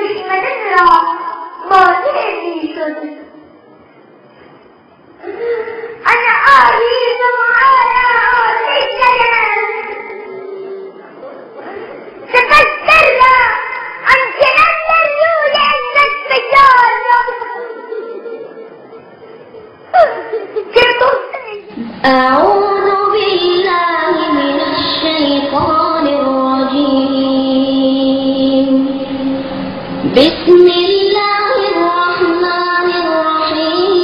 دشمن را مانع می‌شد. أنا أعيش على آتشنا تفكرنا عن كلام الرجول عند السجارة. أعوذ بالله من الشيطان الرجيم. بسم الله الرحمن الرحيم.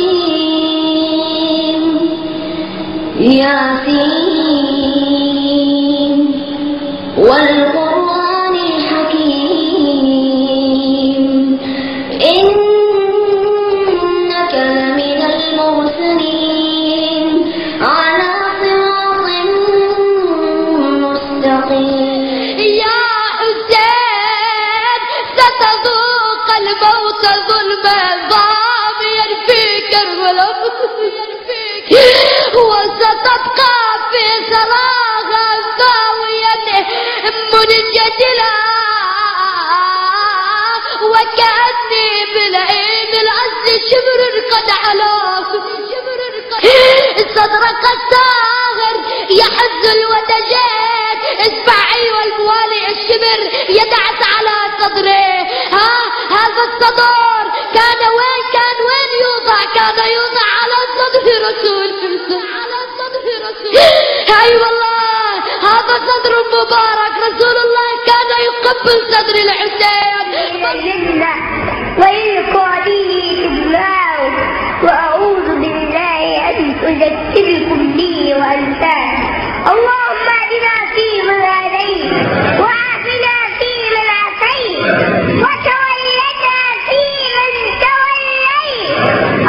ياسين والقرآن الحكيم إنك لمن المرسلين على صراط مستقيم. يا حسين ستذوق الموت ظلما ضاميا في كرب وستبقى في صلاها ضاويا منجدلا وكأني بالعين العز شبر قد علاك صدرك الساغر يحز الودجات اسمعي والموالي الشبر يدعس على صدره. هذا الصدر كان وين يوضع؟ كان يوضع على صدر رسول اي والله هذا صدر مبارك. رسول الله كان يقبل صدر الحسين. ويلقاني بالله وأعوذ بالله أن أذكركم بي وأنساه. اللهم اهدنا فيمن هديت وعافنا فيمن عافيت وتولنا فيمن توليت.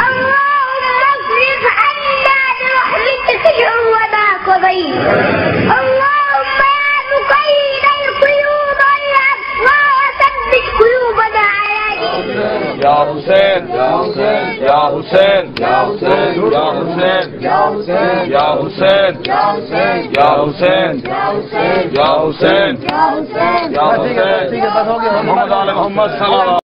اللهم اصرف عنا برحمتك شر ما قضيت. اللهم يا مقيد القيود والأسرار ثبت قلوبنا على دينك. يا حسين يا حسين يا حسين يا حسين يا حسين يا حسين يا حسين يا حسين يا حسين يا حسين يا حسين محمد آل محمد صلى الله